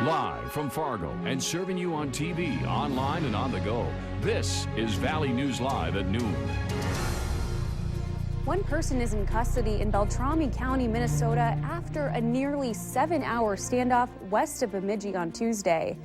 Live from Fargo and serving you on TV, online, and on the go. This is Valley News Live at noon. One person is in custody in Beltrami County, Minnesota after a nearly 7-hour standoff west of Bemidji on Tuesday.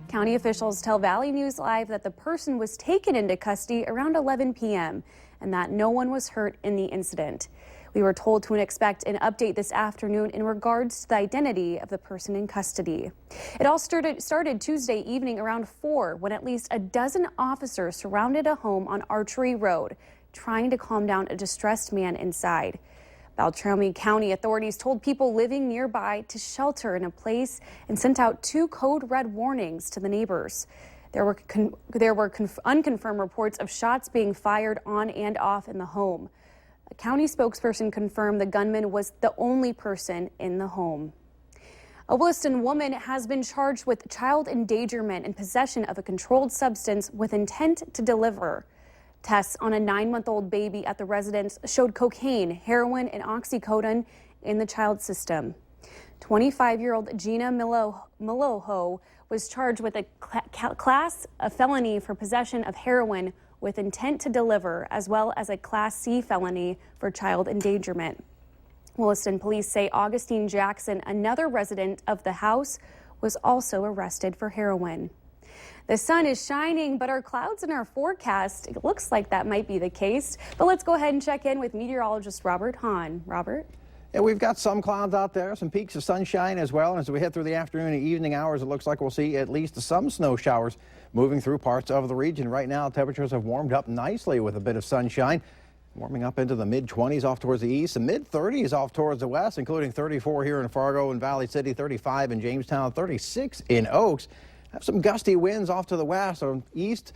County officials tell Valley News Live that the person was taken into custody around 11 p.m. and that no one was hurt in the incident. We were told to expect an update this afternoon in regards to the identity of the person in custody. It all started Tuesday evening around 4 when at least a dozen officers surrounded a home on Archery Road, trying to calm down a distressed man inside. Beltrami County authorities told people living nearby to shelter in a place and sent out 2 code red warnings to the neighbors. There were unconfirmed reports of shots being fired on and off in the home. A county spokesperson confirmed the gunman was the only person in the home. A Williston woman has been charged with child endangerment and possession of a controlled substance with intent to deliver. Tests on a 9-month-old baby at the residence showed cocaine, heroin, and oxycodone in the child's system. 25-year-old Gina Miloho was charged with a felony for possession of heroin with intent to deliver, as well as a Class C felony for child endangerment. Williston police say Augustine Jackson, another resident of the house, was also arrested for heroin. The sun is shining, but our clouds in our forecast, it looks like that might be the case. But let's go ahead and check in with meteorologist Robert Hahn. Robert? Yeah, we've got some clouds out there, some peaks of sunshine as well. And as we head through the afternoon and evening hours, it looks like we'll see at least some snow showers moving through parts of the region. Right now, temperatures have warmed up nicely with a bit of sunshine, warming up into the mid-20s off towards the east, and mid-30s off towards the west, including 34 here in Fargo and Valley City, 35 in Jamestown, 36 in Oaks. Have some gusty winds off to the west or east.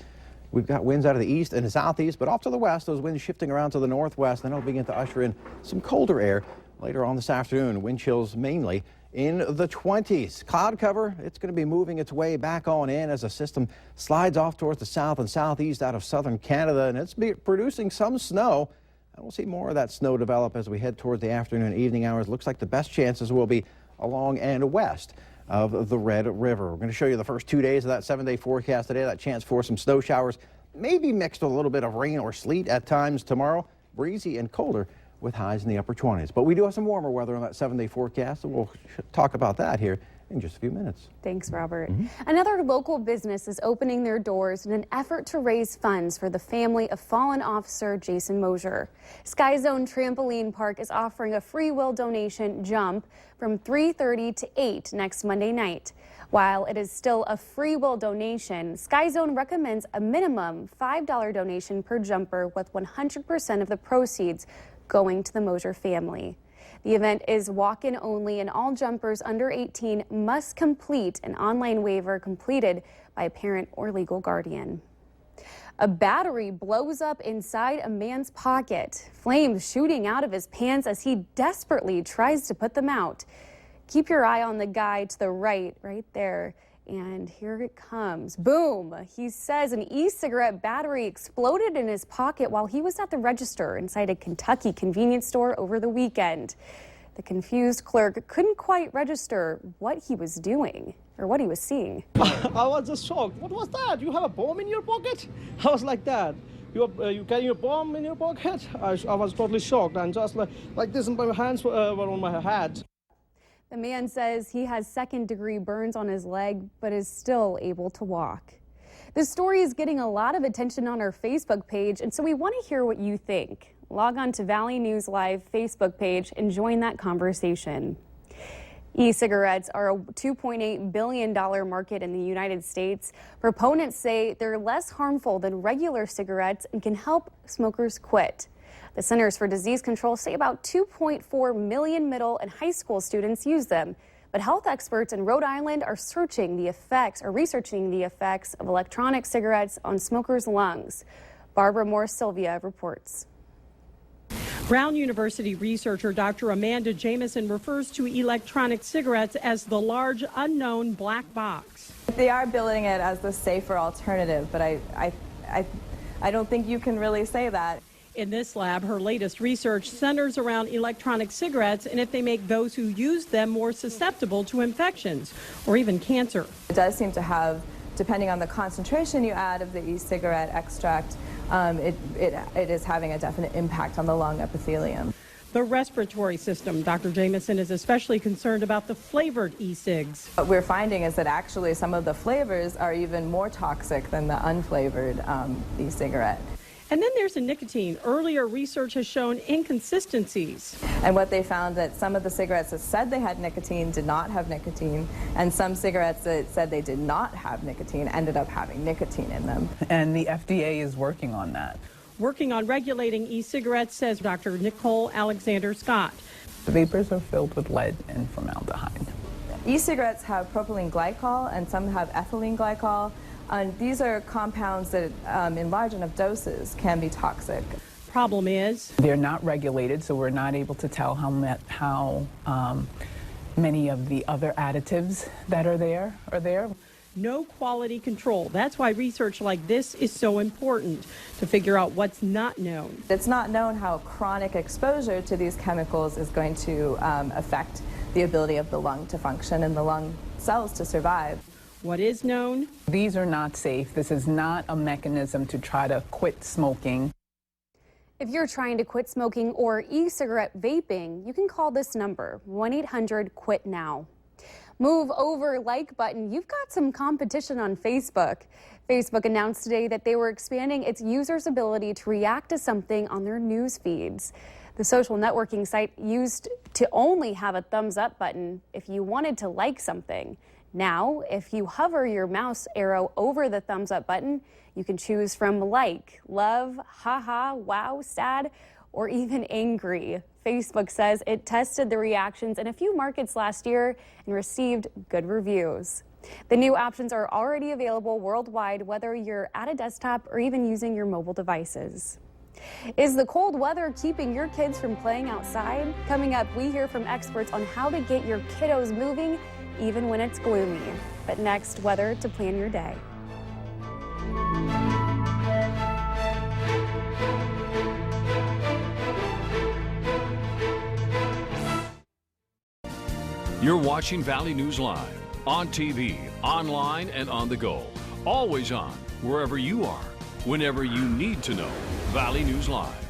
We've got winds out of the east and the southeast, but off to the west, those winds shifting around to the northwest. Then it'll begin to usher in some colder air later on this afternoon. Wind chills mainly in the 20s. Cloud cover, it's going to be moving its way back on in as a system slides off towards the south and southeast out of southern Canada, and it's producing some snow. And we'll see more of that snow develop as we head towards the afternoon and evening hours. Looks like the best chances will be along and west of the Red River. We're going to show you the first 2 days of that 7-day forecast today. That chance for some snow showers, maybe mixed with a little bit of rain or sleet at times tomorrow. Breezy and colder with highs in the upper 20s. But we do have some warmer weather on that 7-day forecast, and we'll talk about that here in just a few minutes. Thanks, Robert. Another local business is opening their doors in an effort to raise funds for the family of fallen officer Jason Mosier. Sky Zone Trampoline Park is offering a free will donation jump from 3:30 to 8 next Monday night. While it is still a free will donation, Sky Zone recommends a minimum $5 donation per jumper, with 100% of the proceeds going to the Mosier family. The event is walk-in only, and all jumpers under 18 must complete an online waiver completed by a parent or legal guardian. A battery blows up inside a man's pocket, flames shooting out of his pants as he desperately tries to put them out. Keep your eye on the guy to the right there. And here it comes. Boom! He says an e-cigarette battery exploded in his pocket while he was at the register inside a Kentucky convenience store over the weekend. The confused clerk couldn't quite register what he was doing or what he was seeing. I was just shocked. What was that? You have a bomb in your pocket? I was like that. You carry a bomb in your pocket? I was totally shocked, and just like this, my hands were on my head. The man says he has second-degree burns on his leg, but is still able to walk. This story is getting a lot of attention on our Facebook page, and so we want to hear what you think. Log on to Valley News Live Facebook page and join that conversation. E-cigarettes are a $2.8 billion market in the United States. Proponents say they're less harmful than regular cigarettes and can help smokers quit. The Centers for Disease Control say about 2.4 million middle and high school students use them. But health experts in Rhode Island are researching the effects of electronic cigarettes on smokers' lungs. Barbara Moore-Sylvia reports. Brown University researcher Dr. Amanda Jamison refers to electronic cigarettes as the large unknown black box. They are billing it as the safer alternative, but I don't think you can really say that. In this lab, her latest research centers around electronic cigarettes and if they make those who use them more susceptible to infections or even cancer. It does seem to have, depending on the concentration you add of the e-cigarette extract, it is having a definite impact on the lung epithelium. The respiratory system. Dr. Jameson is especially concerned about the flavored e-cigs. What we're finding is that actually some of the flavors are even more toxic than the unflavored e-cigarette. And then there's the nicotine. Earlier research has shown inconsistencies. And what they found that some of the cigarettes that said they had nicotine did not have nicotine, and some cigarettes that said they did not have nicotine ended up having nicotine in them. And the FDA is working on that. Working on regulating e-cigarettes, says Dr. Nicole Alexander Scott. The vapors are filled with lead and formaldehyde. E-cigarettes have propylene glycol and some have ethylene glycol. And these are compounds that in large enough doses can be toxic. Problem is, they're not regulated, so we're not able to tell how many of the other additives that are there. no quality control. That's why research like this is so important, to figure out what's not known. It's not known how chronic exposure to these chemicals is going to affect the ability of the lung to function and the lung cells to survive. What is known? These are not safe. This is not a mechanism to try to quit smoking. If you're trying to quit smoking or e-cigarette vaping, you can call this number, 1-800-QUIT-NOW. Move over like button. You've got some competition on Facebook. Facebook announced today that they were expanding its users' ability to react to something on their news feeds. The social networking site used to only have a thumbs up button if you wanted to like something. Now, if you hover your mouse arrow over the thumbs up button, you can choose from like, love, haha, wow, sad, or even angry. Facebook says it tested the reactions in a few markets last year and received good reviews. The new options are already available worldwide, whether you're at a desktop or even using your mobile devices. Is the cold weather keeping your kids from playing outside? Coming up, we hear from experts on how to get your kiddos moving even when it's gloomy. But next, weather to plan your day. You're watching Valley News Live on TV, online, and on the go. Always on, wherever you are, whenever you need to know. Valley News Live.